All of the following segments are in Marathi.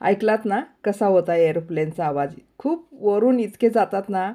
ऐकलात ना कसा होता एरोप्लेनचा आवाज? खूप वरून इतके जातात ना.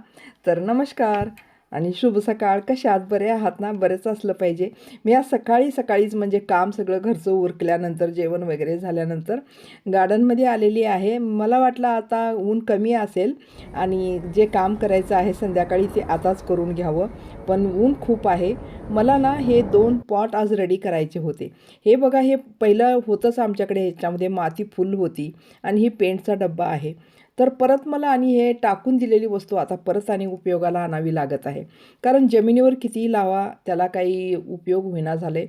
तर नमस्कार आणि शुभ सकाळ. कशा आहात? बरे आहात ना? बरेच असलं पाहिजे. मी आज सकाळीच म्हणजे काम सगळं घरचं उरकल्यानंतर जेवण वगैरे झाल्यानंतर गार्डनमध्ये आलेली आहे. मला वाटलं आता ऊन कमी असेल आणि जे काम करायचं आहे संध्याकाळी ते आताच करून घ्यावं, पण ऊन खूप आहे. मला ना हे 2 पॉट आज रेडी करायचे होते. हे बघा, हे पहिलं होतंच आमच्याकडे, ह्याच्यामध्ये माती फुल होती आणि ही पेंटचा डब्बा आहे. तर परत मला आणि हे टाकून दिलेली वस्तू आता परत आणि उपयोगाला आणावी लागत आहे. कारण जमिनीवर कितीही लावा त्याला काही उपयोग होईना झाले.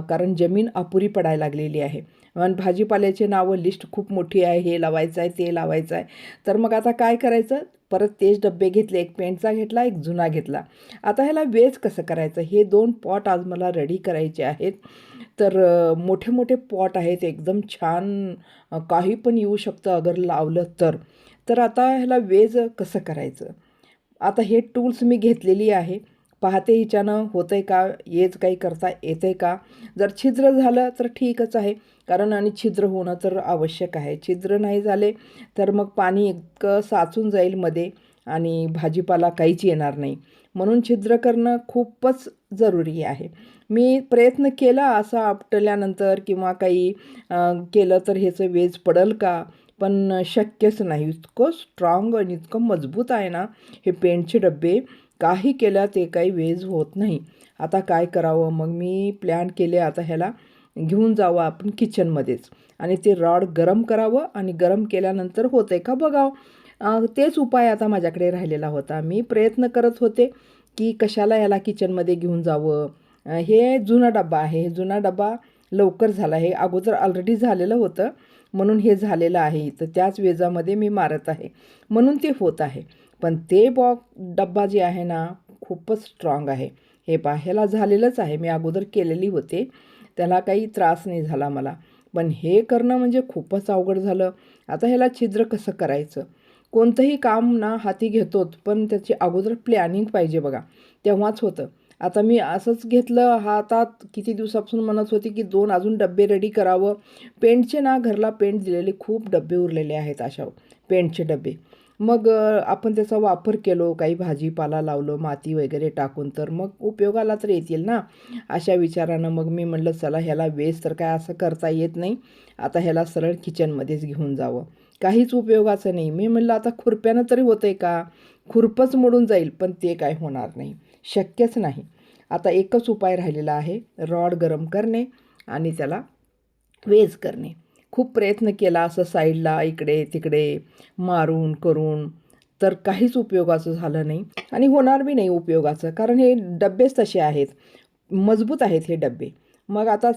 कारण जमीन अपुरी पडायला लागलेली आहे. आणि भाजीपाल्याची नावं लिस्ट खूप मोठी आहे. हे लावायचं आहे, ते लावायचं आहे. तर मग आता काय करायचं? परत तेच डब्बे घेतले. एक पेंटचा घेतला, एक जुना घेतला. आता ह्याला वेज कसं करायचं? हे 2 पॉट आज मला रेडी करायचे आहेत. तर मोठे मोठे पॉट आहेत एकदम छान. काही पण येऊ शकतं अगर लावलं तर. तर आता ह्याला वेज कसं करायचं? आता हे टूल्स मी घेतलेली आहे. पाहते हिच्यानं होतं आहे का? हेच काही करता येतं आहे का? जर छिद्र झालं तर ठीकच आहे. कारण आणि छिद्र होणं तर आवश्यक आहे. छिद्र नाही झाले तर मग पाणी इतकं साचून जाईल मध्ये आणि भाजीपाला काहीच येणार नाही. म्हणून छिद्र करणं खूपच जरुरी आहे. मी प्रयत्न केला असा आपटल्यानंतर किंवा काही केलं तर ह्याचं वेज पडेल का? पण शक्यच नाही. इतकं स्ट्राँग आणि इतकं मजबूत आहे ना हे पेंटचे डब्बे. काही केल्या ते काही वेज होत नाही. आता काय करावं? मग मी प्लॅन केले, आता ह्याला घेऊन जावं आपण किचनमध्येच आणि ते रॉड गरम करावं आणि गरम केल्यानंतर होतं आहे का बघावं. तेच उपाय आता माझ्याकडे राहिलेला होता. मी प्रयत्न करत होते की कशाला याला किचनमध्ये घेऊन जावं. हे जुना डबा आहे. हे जुना डबा लवकर झाला. हे अगोदर ऑलरेडी झालेलं होतं म्हणून हे झालेलं आहे. तर त्याच वेजामध्ये मी मारत आहे म्हणून ते होत आहे. पण ते डब्बा जे आहे ना खूपच स्ट्रॉंग आहे. हे पहा, ह्याला झालेलंच आहे. मी अगोदर केलेली होते. त्याला काही त्रास नाही झाला मला. पण हे करणं म्हणजे खूपच अवघड झालं. आता ह्याला छिद्र कसं करायचं? कोणतंही काम ना हाती घेतोच, पण त्याची अगोदर प्लॅनिंग पाहिजे बघा, तेव्हाच होतं. आता मी असंच घेतलं हातात, किती दिवसापासून म्हणत होती की 2 अजून डब्बे रेडी करावं. पेंटचे ना, घरला पेंट दिलेले खूप डब्बे उरलेले आहेत अशा पेंटचे डब्बे. मग आपण त्याचा वापर केलो, काही भाजीपाला लावलं माती वगैरे टाकून, तर मग उपयोगाला तर येतील ना. अशा विचारानं मग मी म्हटलं चला ह्याला वेस्ट तर काय असं करता येत नाही. आता ह्याला सरळ किचनमध्येच घेऊन जावं. काहीच उपयोगाचं नाही. मी म्हटलं आता खुरप्यानं तरी होतं आहे का? खुरपंच मोडून जाईल, पण ते काय होणार नाही. शक्यच नाही. आता एकच उपाय राहिलेला आहे, रॉड गरम करणे आणि त्याला वेज करणे. खूप प्रयत्न केला असं साईडला इकडे-तिकडे मारून करून, तर काहीच उपयोगाचं झालं नाही आणि होणार बी नाही उपयोगाचं. कारण हे डब्बेच तसे आहेत. मजबूत आहेत हे डब्बे. मग आता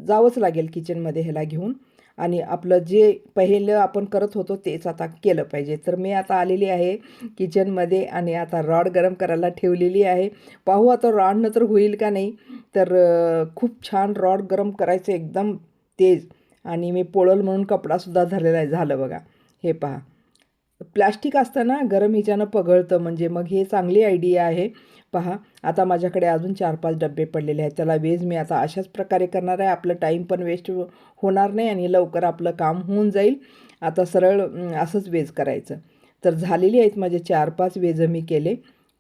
जावंच लागेल किचनमध्ये ह्याला घेऊन आणि आपलं जे पहिलं आपण करत होतो तेच आता केलं पाहिजे. तर मी आता आलेली आहे किचनमध्ये आणि आता रॉड गरम करायला ठेवलेली आहे. पाहू आता रॉडनं तर होईल का नाही. तर खूप छान रॉड गरम करायचं एकदम तेज. आणि मी पोळल म्हणून कपडासुद्धा धरलेला आहे. झालं बघा. हे पहा. प्लास्टिक असतं ना गरम ह्याच्यानं पगळतं, म्हणजे मग हे चांगली आयडिया आहे. पहा, आता माझ्याकडे अजून 4-5 डब्बे पडलेले आहेत. त्याला वेज मी आता अशाच प्रकारे करणार आहे. आपलं टाईम पण वेस्ट होणार नाही आणि लवकर आपलं काम होऊन जाईल. आता सरळ असंच वेज करायचं. तर झालेली आहेत माझे 4-5 वेज मी केले.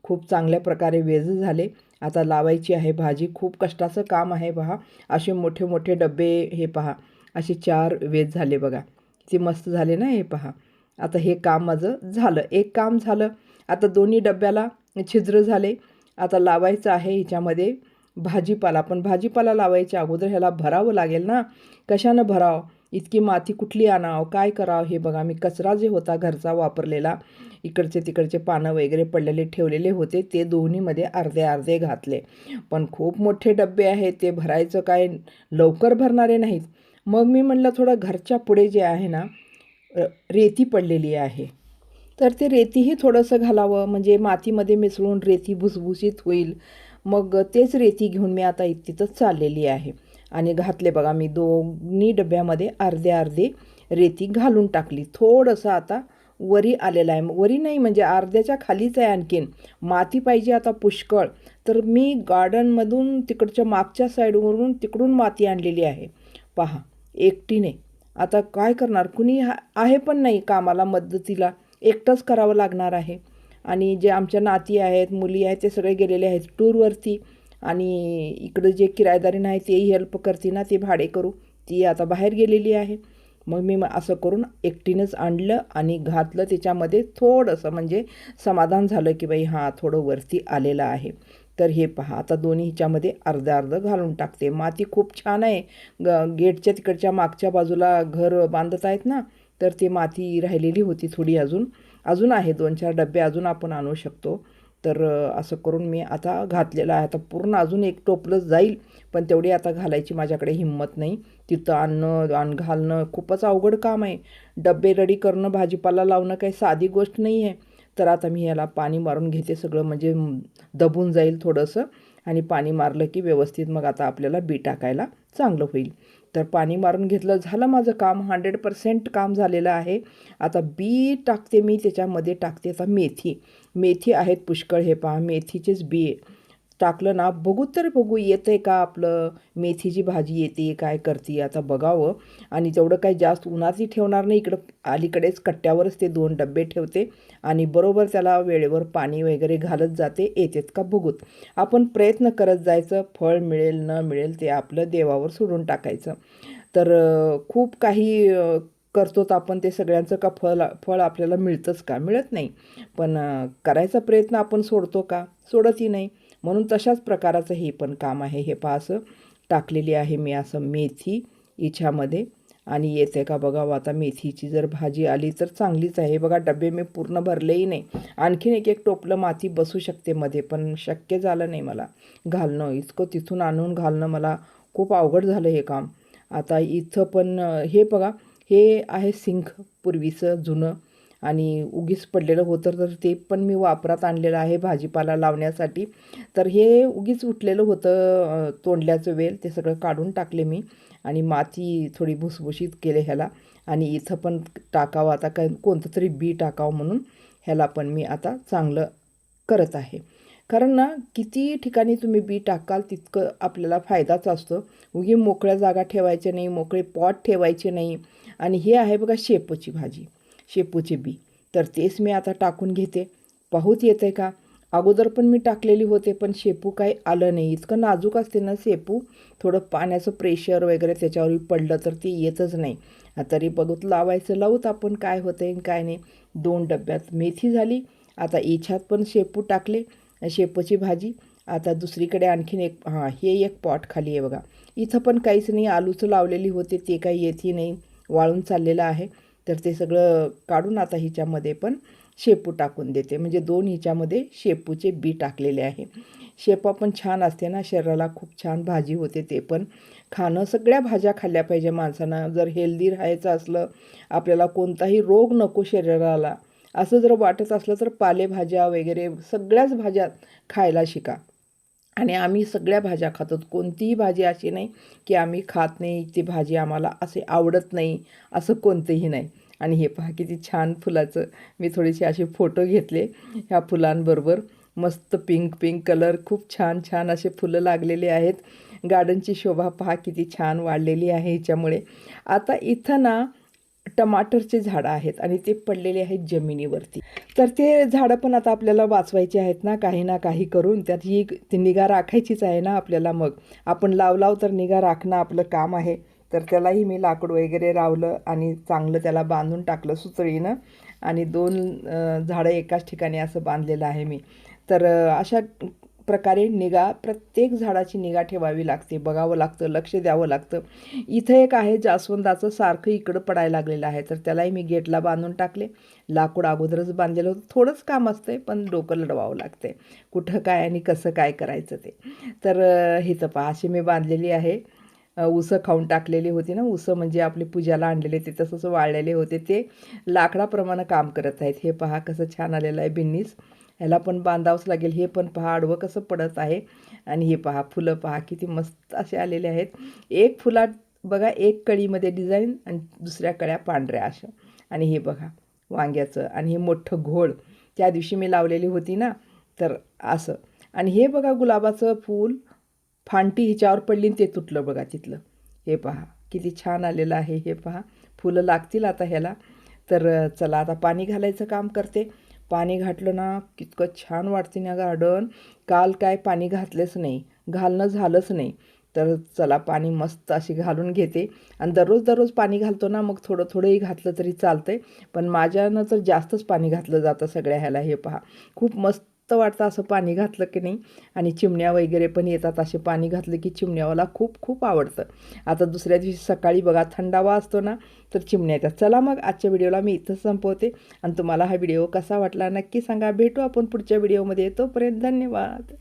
खूप चांगल्या प्रकारे वेज झाले. आता लावायची आहे भाजी. खूप कष्टाचं काम आहे पहा. असे मोठे मोठे डब्बे हे पहा. असे 4 वेज झाले बघा. किती मस्त झाले ना हे पहा. आता हे काम माझं झालं. एक काम झालं. आता दोन्ही डब्याला छिद्र झाले. आता लावायचं आहे ह्याच्यामध्ये भाजीपाला. पण भाजीपाला लावायच्या अगोदर ह्याला भरावं लागेल ना. कशानं भरावं? इतकी माती कुठली आणावं? काय करावं? हे बघा, मी कचरा जे होता घरचा वापरलेला, इकडचे तिकडचे पानं वगैरे पडलेले ठेवलेले होते, ते दोन्हीमध्ये अर्धे अर्धे घातले. पण खूप मोठे डब्बे आहेत, ते भरायचं काय लवकर भरणारे नाहीत. मग मी म्हटलं थोडं घरच्या पुढे जे आहे ना रेती पडलेली आहे, तर ते रेतीही थोडंसं घालावं, म्हणजे मातीमध्ये मिसळून रेती भुसभुशीत होईल. मग तेच रेती घेऊन मी आता तिथंच चाललेली आहे आणि घातले बघा. मी दोन्ही डब्यामध्ये अर्धे अर्धे रेती घालून टाकली. थोडंसं आता वरी आलेलं आहे. वरी नाही म्हणजे अर्ध्याच्या खालीच आहे आणखीन. माती पाहिजे आता पुष्कळ. तर मी गार्डनमधून तिकडच्या मागच्या साईडवरून तिकडून माती आणलेली आहे पहा, एकटीने. आता काय करणार, कुणी आहे पण नाही कामाला मदतीला, एकटंच करावं लागणार आहे. आणि जे आमच्या नाती आहेत, मुली आहेत, ते सगळे गेलेले आहेत टूरवरती. आणि इकडं जे किरायदारी नाही तेही हेल्प करते ना, ते भाडे करू, ती आता बाहेर गेलेली आहे. मग मी असं करून एकटीनंच आणलं आणि घातलं त्याच्यामध्ये. थोडंसं म्हणजे समाधान झालं की बाई हां थोडं वरती आलेलं आहे. तर हे पहा, आता दोन्ही ह्याच्यामध्ये अर्धं अर्धं घालून टाकते. माती खूप छान आहे. गेटच्या तिकडच्या मागच्या बाजूला घर बांधत आहेत ना, तर ती माती राहिलेली होती थोडी, अजून अजून आहे 2-4 डबे अजून आपण आणू शकतो. तर असं करून मी आता घातलेलं आहे. आता पूर्ण अजून एक टोपलं जाईल, पण तेवढी आता घालायची माझ्याकडे हिंमत नाही. तिथं आणणं घालणं खूपच अवघड काम आहे. डबे रेडी करणं, भाजीपाला लावणं काही साधी गोष्ट नाही आहे. तर आता मी याला पाणी मारून घेते सगळं, म्हणजे दबून जाईल थोडंसं. आणि पाणी मारलं की व्यवस्थित मग आता आपल्याला बी टाकायला चांगलं होईल. तर पाणी मारून घेतलं, झालं माझं काम, 100% काम झालेलं आहे. आता बी टाकते मी त्याच्यामध्ये. टाकते आता मेथी. मेथी आहेत पुष्कळ, हे पहा मेथीचेच बी टाकलं ना. बघू तर बघू येतं आहे का आपलं, मेथीची भाजी येते काय करते आता बघावं. आणि तेवढं काही जास्त उन्हातही ठेवणार नाही. इकडं अलीकडेच कट्ट्यावरच ते 2 डबे ठेवते आणि बरोबर त्याला वेळेवर पाणी वगैरे घालत जाते. येतेत का बघूत. आपण प्रयत्न करत जायचं, फळ मिळेल न मिळेल ते आपलं देवावर सोडून टाकायचं. तर खूप काही करतोत आपण, ते सगळ्यांचं का फळ आपल्याला मिळतंच का, मिळत नाही. पण करायचा प्रयत्न आपण सोडतो का, सोडतही नाही. म्हणून तशाच प्रकाराचं हे पण काम आहे. हे पहा असं टाकलेली आहे मी असं मेथी याच्यामध्ये. आणि येते का बघावं आता. मेथीची जर भाजी आली तर चांगलीच आहे. बघा डबे मी पूर्ण भरलेही नाही. आणखीन एक टोपलं माती बसू शकते मध्ये, पण शक्य झालं नाही मला घालणं. इतकं तिथून आणून घालणं मला खूप अवघड झालं हे काम. आता इथं पण हे बघा, हे आहे सिंक पूर्वीचं जुनं आणि उगीच पडलेलं होतं, तर ते पण मी वापरात आणलेलं आहे भाजीपाला लावण्यासाठी. तर हे उगीच उठलेलं होतं तोंडल्याचं वेल, ते सगळं काढून टाकले मी आणि माती थोडी भुसभुशीत केले ह्याला. आणि इथं पण टाकावं आता, काय कोणतं तरी बी टाकावं म्हणून ह्याला पण मी आता चांगलं करत आहे. कारण ना किती ठिकाणी तुम्ही बी टाकाल तितकं आपल्याला फायदाच असतो. उगी मोकळ्या जागा ठेवायच्या नाही, मोकळे पॉट ठेवायचे नाही. आणि हे आहे बघा शेपूची भाजी, शेपूचे बी. तर तेच मी आता टाकून घेते. पाहूत येतं आहे का. अगोदर पण मी टाकलेली होते, पण शेपू काही आलं नाही. इतकं नाजूक असते ना शेपू, थोडं पाण्याचं प्रेशर वगैरे त्याच्यावर पडलं तर ते येतच नाही. तरी बघत लावूत आपण काय होतं आहे काय नाही. 2 डब्यात मेथी झाली. आता याच्यात पण शेपू टाकले, शेपूची भाजी. आता दुसरीकडे आणखीन एक, हे एक पॉट खाली आहे बघा. इथं पण काहीच नाही. आलूचं लावलेली होते ते काही येतही नाही, वाळून चाललेलं आहे. तर ते सगळं काढून आता हिच्यामध्ये पण शेपू टाकून देते. म्हणजे 2 हिच्यामध्ये शेपूचे बी टाकलेले आहे. शेपा पण छान असते ना, शरीराला खूप छान भाजी होते. ते पण खाणं, सगळ्या भाज्या खाल्ल्या पाहिजे माणसानं. जर हेल्दी राहायचं असलं, आपल्याला कोणताही रोग नको शरीराला असं जर वाटत असलं, तर पालेभाज्या वगैरे सगळ्याच भाज्या खायला शिका. आणि आम्ही सगळ्या भाज्या खातो. कोणतीही भाजी अशी नाही की आम्ही खात नाही, ती भाजी आम्हाला असे आवडत नाही, असं कोणतंही नाही. आणि हे पहा किती छान फुलाचं मी थोडेसे असे फोटो घेतले ह्या फुलांबरोबर. मस्त पिंक पिंक कलर, खूप छान छान असे फुलं लागलेले आहेत. गार्डनची शोभा पहा किती छान वाढलेली आहे ह्याच्यामुळे. आता इथं ना टमाटरचे झाडं आहेत आणि ते पडलेले आहेत जमिनीवरती. तर ते झाडं पण आता आपल्याला वाचवायचे आहेत ना काही करून. त्यात ही ती निगा राखायचीच आहे ना आपल्याला. मग आपण लाव तर निगा राखणं आपलं काम आहे. तर त्यालाही मी लाकूड वगैरे लावलं आणि चांगलं त्याला बांधून टाकलं सुतळीनं. आणि 2 झाडं एकाच ठिकाणी असं बांधलेलं आहे मी. तर अशा प्रकारे प्रत्येक झाडाची निगा ठेवावी लागते, बघावं लागतं, लक्ष द्यावं लागतं. इथं एक आहे जास्वंदाचं, सारखं इकडं पडायला लागलेलं आहे. तर त्यालाही मी गेटला बांधून टाकले. लाकूड अगोदरच बांधलेलं होतं. थोडंच काम असतं पण डोकं लढवावं लागते, कुठं काय आणि कसं काय करायचं ते. तर हे तर पहा अशी मी बांधलेली आहे. उसं खाऊन टाकलेली होती ना, उसं म्हणजे आपले पूजाला आणलेले ते तसंच वाळलेले होते, ते लाकडाप्रमाणे काम करत आहेत. हे पहा कसं छान आलेलं आहे बिन्नीस. ह्याला पण बांधावंच लागेल. हे पण पहा आडवं कसं पडत आहे. आणि हे पहा फुलं पहा किती मस्त असे आलेले आहेत. एक फुलात बघा एक कळीमध्ये डिझाईन आणि दुसऱ्या कळ्या पांढऱ्या अशा. आणि हे बघा वांग्याचं आणि हे मोठं घोळ त्या दिवशी मी लावलेली होती ना, तर असं. आणि हे बघा गुलाबाचं फूल, फांटी हिच्यावर पडली ते तुटलं बघा तिथलं. हे पहा किती छान आलेलं आहे. हे पहा फुलं लागतील आता ह्याला. तर चला आता पाणी घालायचं काम करते. पाणी घातलं ना कितकं छान वाटते ना गार्डन. काल काय पाणी घातलेच नाही, घालणं झालंच नाही. तर चला पाणी मस्त अशी घालून घेते. आणि दररोज पाणी घालतो ना, मग थोडं थोडंही घातलं तरी चालतंय. पण माझ्यानं तर जास्तच पाणी घातलं जातं सगळ्या ह्याला. हे पहा, खूप मस्त वाटतं असं पाणी घातलं की नाही. आणि चिमण्या वगैरे पण येतात, असे पाणी घातलं की चिमण्यावाला खूप खूप आवडतं. आता दुसऱ्या दिवशी सकाळी बघा थंडावा असतो ना, तर चिमण्या येतात. चला मग आजच्या व्हिडिओला मी इथंच संपवते. आणि तुम्हाला हा व्हिडिओ कसा वाटला नक्की सांगा. भेटू आपण पुढच्या व्हिडिओमध्ये. तोपर्यंत धन्यवाद.